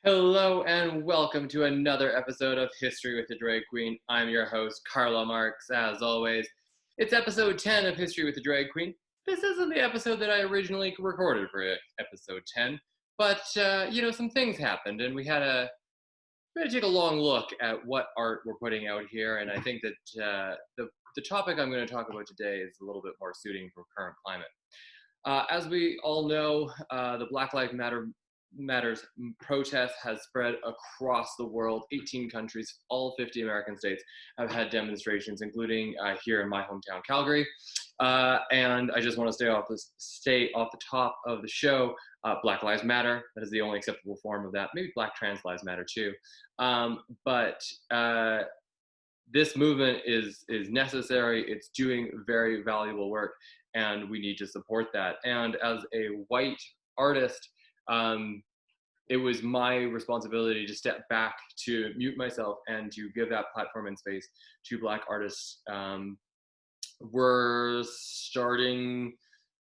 Hello and welcome to another episode of History with the Draq Queen. I'm your host, Karla Marks. As always, it's episode 10 of History with the Draq Queen. This isn't the episode that I originally recorded for episode 10, but some things happened, and we had to take a long look at what art we're putting out here. And I think that the topic I'm going to talk about today is a little bit more suiting for current climate. As we all know, the Black Lives Matters protest has spread across the world. 18 countries, all 50 American states have had demonstrations, including here in my hometown, Calgary. And I just want to stay off the top of the show. Black Lives Matter, that is the only acceptable form of that. Maybe Black Trans Lives Matter too. But this movement is necessary. It's doing very valuable work, and we need to support that. And as a white artist, it was my responsibility to step back, to mute myself, and to give that platform and space to Black artists. We're starting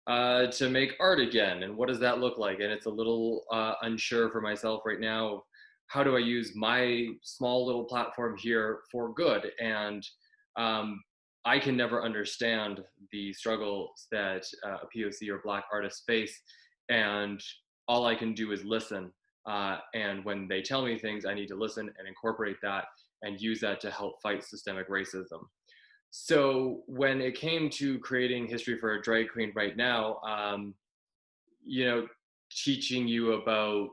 to make art again, and what does that look like? And it's a little unsure for myself right now. How do I use my small little platform here for good? And I can never understand the struggles that a POC or Black artists face, and all I can do is listen. And when they tell me things, I need to listen and incorporate that and use that to help fight systemic racism. So when it came to creating History for a Drag Queen right now, teaching you about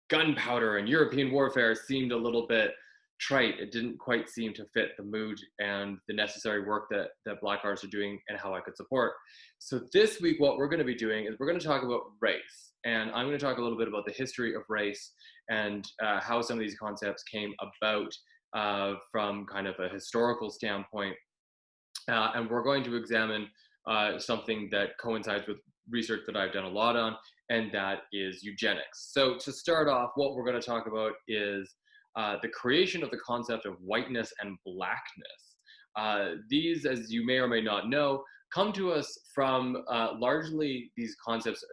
gunpowder and European warfare seemed a little bit trite. It didn't quite seem to fit the mood and the necessary work that Black artists are doing and how I could support. So this week, what we're going to be doing is we're going to talk about race. And I'm going to talk a little bit about the history of race and how some of these concepts came about from kind of a historical standpoint. And we're going to examine something that coincides with research that I've done a lot on, and that is eugenics. So to start off, what we're going to talk about is the creation of the concept of whiteness and blackness. These, as you may or may not know, come to us from largely these concepts.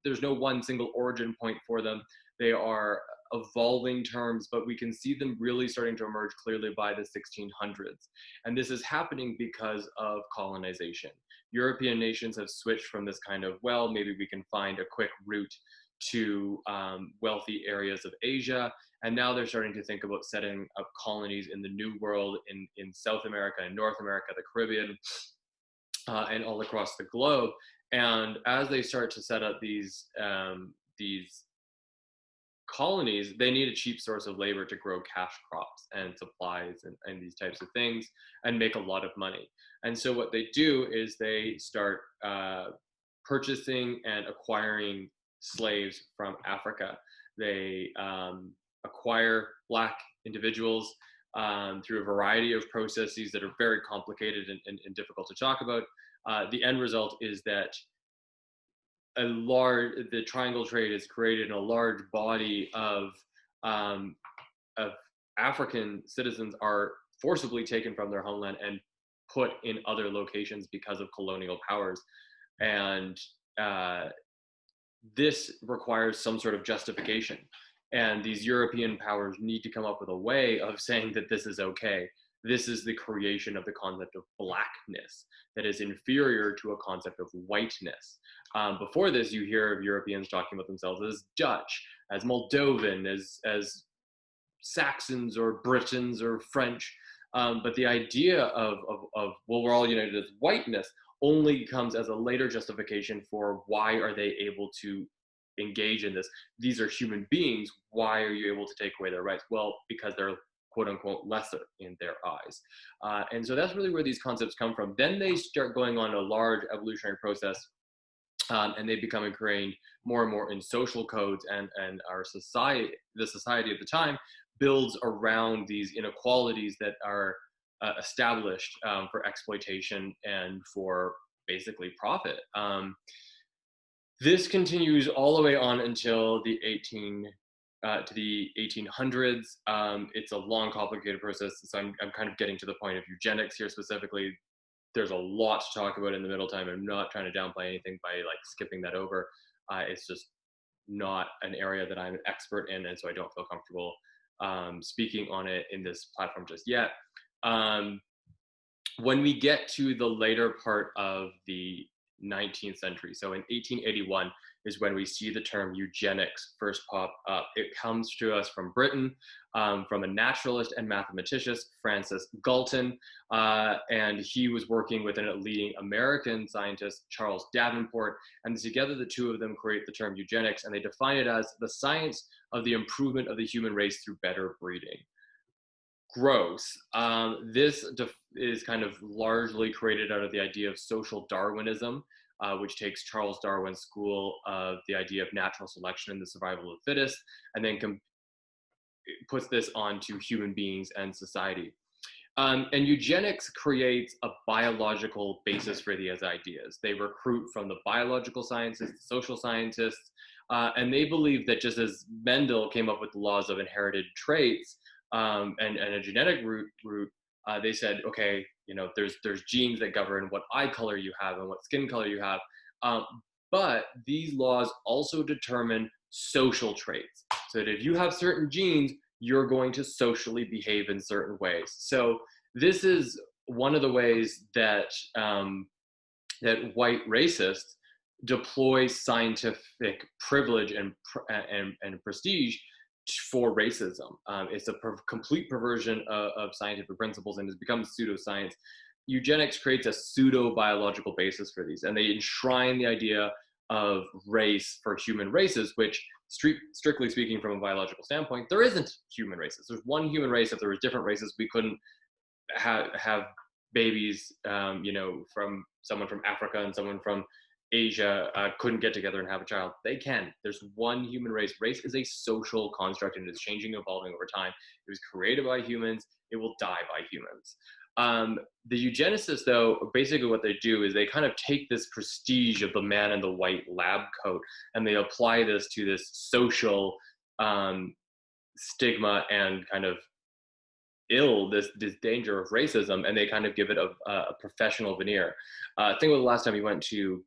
There's no one single origin point for them. They are evolving terms, but we can see them really starting to emerge clearly by the 1600s. And this is happening because of colonization. European nations have switched from this kind of, well, maybe we can find a quick route to wealthy areas of Asia. And now they're starting to think about setting up colonies in the New World, in South America and North America, the Caribbean, and all across the globe. And as they start to set up these colonies, they need a cheap source of labor to grow cash crops and supplies and these types of things and make a lot of money. And so what they do is they start purchasing and acquiring slaves from Africa. They acquire Black individuals through a variety of processes that are very complicated and difficult to talk about. The end result is that the triangle trade has created a large body of African citizens are forcibly taken from their homeland and put in other locations because of colonial powers. And this requires some sort of justification. And these European powers need to come up with a way of saying that this is okay. This is the creation of the concept of blackness that is inferior to a concept of whiteness. Before this, you hear of Europeans talking about themselves as Dutch, as Moldovan, as Saxons or Britons or French. But the idea of, well, we're all united as whiteness only comes as a later justification for why are they able to engage in this. These are human beings. Why are you able to take away their rights? Well, because they're quote unquote lesser in their eyes. And so that's really where these concepts come from. Then they start going on a large evolutionary process, and they become ingrained more and more in social codes, and our society, the society of the time, builds around these inequalities that are established for exploitation and for basically profit. This continues all the way on until the 1800s. It's a long, complicated process. So I'm kind of getting to the point of eugenics here specifically. There's a lot to talk about in the middle time. I'm not trying to downplay anything by like skipping that over. It's just not an area that I'm an expert in, and so I don't feel comfortable speaking on it in this platform just yet. Um, when we get to the later part of the 19th century, so in 1881 is when we see the term eugenics first pop up. It comes to us from Britain, from a naturalist and mathematician, Francis Galton, and he was working with a leading American scientist, Charles Davenport, and together the two of them create the term eugenics, and they define it as the science of the improvement of the human race through better breeding. Gross. This is kind of largely created out of the idea of social Darwinism, which takes Charles Darwin's school of the idea of natural selection and the survival of the fittest, and then puts this onto human beings and society. And eugenics creates a biological basis for these ideas. They recruit from the biological sciences, the social scientists, and they believe that just as Mendel came up with the laws of inherited traits, and a genetic root, they said, okay, there's genes that govern what eye color you have and what skin color you have, but these laws also determine social traits. So that if you have certain genes, you're going to socially behave in certain ways. So this is one of the ways that that white racists deploy scientific privilege and prestige for racism. It's a complete perversion of scientific principles and has become pseudoscience. Eugenics creates a pseudo-biological basis for these, and they enshrine the idea of race for human races, which strictly speaking from a biological standpoint, there isn't human races. There's one human race. If there was different races, we couldn't have babies, from someone from Africa and someone from Asia couldn't get together and have a child. They can. There's one human race. Race is a social construct and is changing, evolving over time. It was created by humans. It will die by humans. The eugenicists, though, basically what they do is they kind of take this prestige of the man in the white lab coat and they apply this to this social stigma and kind of this danger of racism, and they kind of give it a professional veneer. I think the last time we went to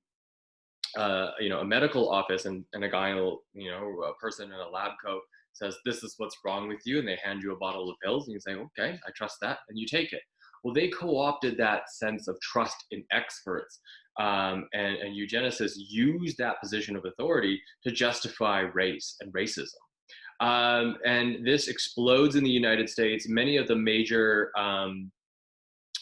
a medical office and a guy, a person in a lab coat says, this is what's wrong with you. And they hand you a bottle of pills and you say, okay, I trust that. And you take it. Well, they co-opted that sense of trust in experts. And eugenicists use that position of authority to justify race and racism. And this explodes in the United States. Many of the major kind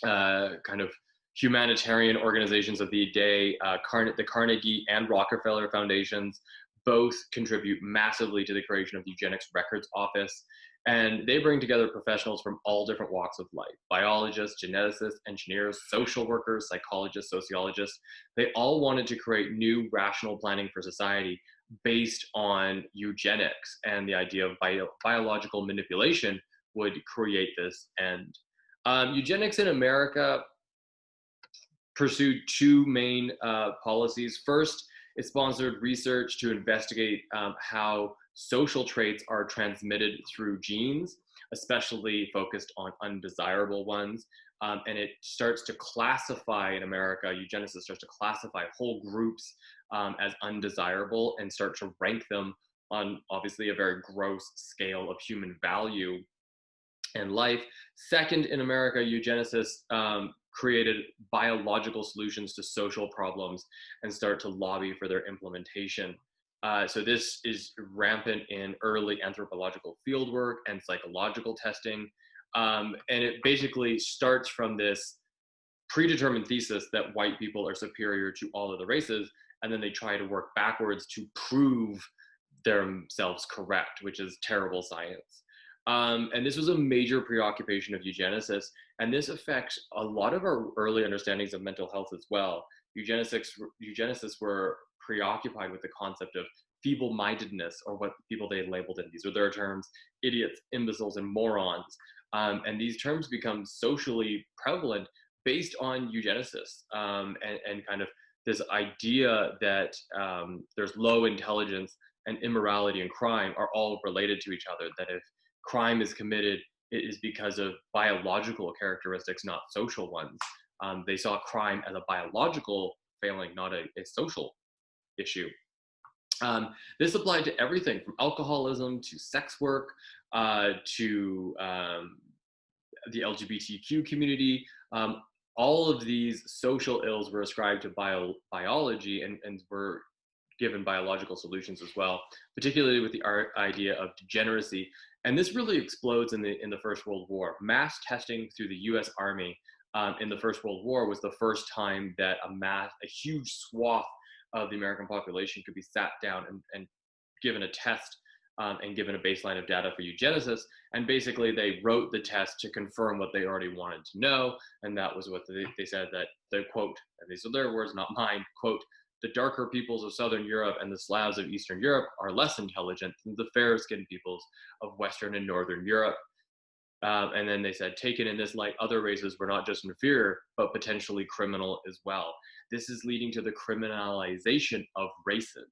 of humanitarian organizations of the day, the Carnegie and Rockefeller Foundations, both contribute massively to the creation of the Eugenics Records Office. And they bring together professionals from all different walks of life: biologists, geneticists, engineers, social workers, psychologists, sociologists. They all wanted to create new rational planning for society based on eugenics, and the idea of biological manipulation would create this end. Eugenics in America pursued two main policies. First, it sponsored research to investigate how social traits are transmitted through genes, especially focused on undesirable ones. And it starts to classify, in America, eugenicists starts to classify whole groups as undesirable and start to rank them on obviously a very gross scale of human value and life. Second, in America, eugenicists created biological solutions to social problems and start to lobby for their implementation. So this is rampant in early anthropological fieldwork and psychological testing. And it basically starts from this predetermined thesis that white people are superior to all of the races, and then they try to work backwards to prove themselves correct, which is terrible science. And this was a major preoccupation of eugenicists, and this affects a lot of our early understandings of mental health as well. Eugenicists were preoccupied with the concept of feeble-mindedness, or what people they labeled in. These are their terms: idiots, imbeciles, and morons. And these terms become socially prevalent based on eugenicists, and kind of this idea that there's low intelligence and immorality and crime are all related to each other, that if crime is committed, it is because of biological characteristics, not social ones. They saw crime as a biological failing, not a social issue. This applied to everything from alcoholism to sex work to the LGBTQ community. All of these social ills were ascribed to biology and were given biological solutions as well, particularly with the idea of degeneracy. And this really explodes in the First World War. Mass testing through the U.S. Army in the First World War was the first time that a huge swath of the American population could be sat down and given a test and given a baseline of data for eugenicists. And basically, they wrote the test to confirm what they already wanted to know. And that was what they said, that the quote, and these are their words, not mine, quote, the darker peoples of Southern Europe and the Slavs of Eastern Europe are less intelligent than the fair-skinned peoples of Western and Northern Europe. And then they said, taken in this light, other races were not just inferior, but potentially criminal as well. This is leading to the criminalization of races.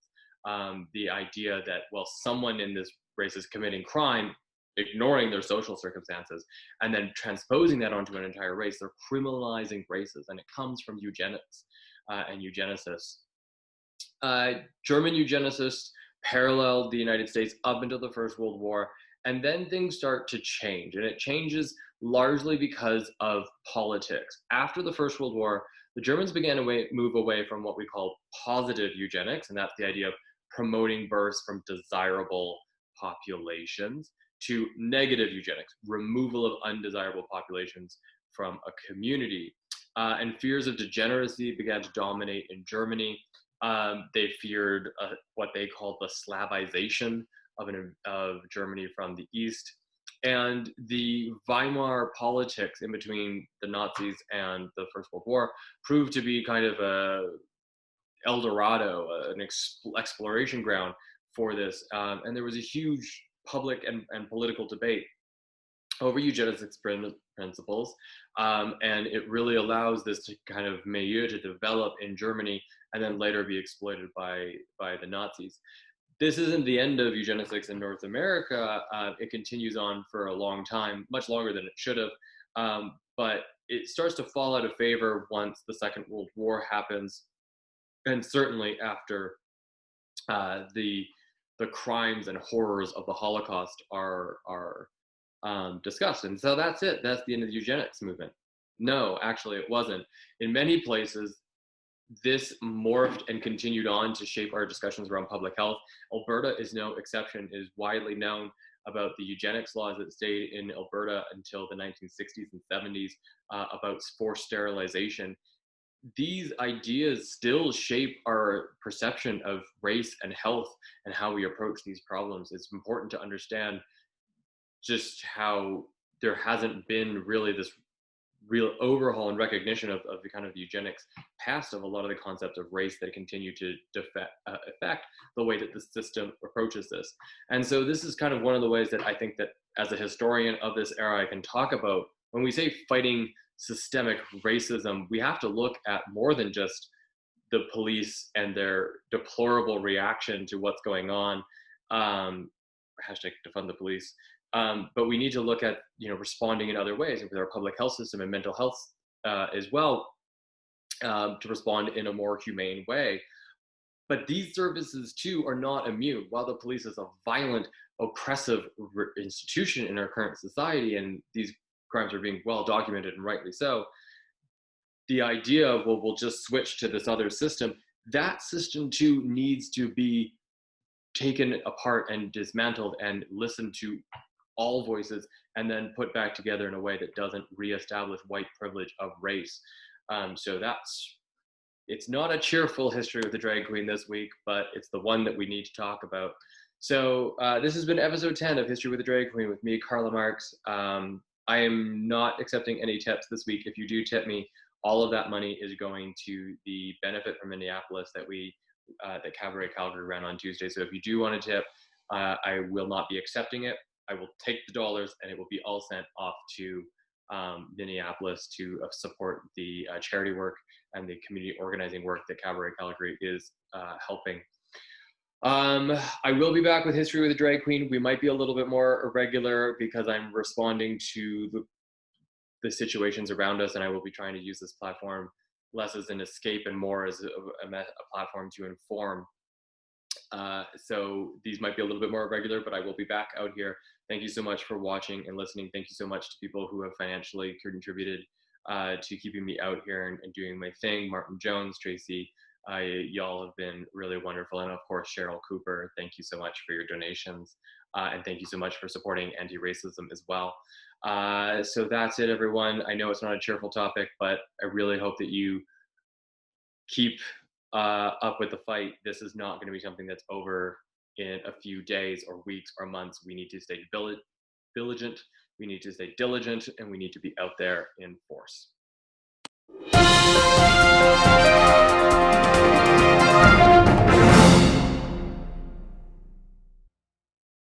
The idea that, well, someone in this race is committing crime, ignoring their social circumstances, and then transposing that onto an entire race. They're criminalizing races, and it comes from eugenics and eugenicists. German eugenicists paralleled the United States up until the First World War, and then things start to change, and it changes largely because of politics. After the First World War, the Germans began to move away from what we call positive eugenics, and that's the idea of promoting births from desirable populations, to negative eugenics, removal of undesirable populations from a community. And fears of degeneracy began to dominate in Germany. They feared what they called the Slavization of Germany from the East. And the Weimar politics in between the Nazis and the First World War proved to be kind of a El Dorado, an exploration ground for this. And there was a huge public and political debate over eugenics principles. And it really allows this to kind of milieu to develop in Germany and then later be exploited by the Nazis. This isn't the end of eugenics in North America. It continues on for a long time, much longer than it should have. But it starts to fall out of favor once the Second World War happens, and certainly after the crimes and horrors of the Holocaust are discussed. And so that's it. That's the end of the eugenics movement. No, actually, it wasn't. In many places, this morphed and continued on to shape our discussions around public health. Alberta is no exception. It is widely known about the eugenics laws that stayed in Alberta until the 1960s and 70s about forced sterilization. These ideas still shape our perception of race and health and how we approach these problems. It's important to understand just how there hasn't been really this real overhaul and recognition of the kind of eugenics past of a lot of the concepts of race that continue to affect the way that the system approaches this. And so this is kind of one of the ways that I think that as a historian of this era, I can talk about when we say fighting systemic racism, we have to look at more than just the police and their deplorable reaction to what's going on. Hashtag defund the police. But we need to look at, responding in other ways with our public health system and mental health as well, to respond in a more humane way. But these services too are not immune. While the police is a violent, oppressive institution in our current society, and these crimes are being well documented and rightly so, the idea of, well, we'll just switch to this other system, that system too needs to be taken apart and dismantled and listened to all voices and then put back together in a way that doesn't reestablish white privilege of race. So it's not a cheerful history with the drag queen this week, but it's the one that we need to talk about. So this has been episode 10 of History with the Drag Queen with me, Karla Marks. I am not accepting any tips this week. If you do tip me, all of that money is going to the benefit from Minneapolis that Cabaret Calgary ran on Tuesday. So if you do want to tip, I will not be accepting it. I will take the dollars and it will be all sent off to Minneapolis to support the charity work and the community organizing work that Cabaret Calgary is helping. I will be back with History with a Drag Queen. We might be a little bit more irregular because I'm responding to the situations around us, and I will be trying to use this platform less as an escape and more as a platform to inform. So these might be a little bit more irregular, but I will be back out here. Thank you so much for watching and listening. Thank you so much to people who have financially contributed to keeping me out here and doing my thing. Martin Jones, Tracy, y'all have been really wonderful. And of course, Cheryl Cooper, thank you so much for your donations. And thank you so much for supporting anti-racism as well. So that's it, everyone. I know it's not a cheerful topic, but I really hope that you keep up with the fight. This is not going to be something that's over in a few days or weeks or months. We need to stay vigilant, we need to stay diligent, and we need to be out there in force.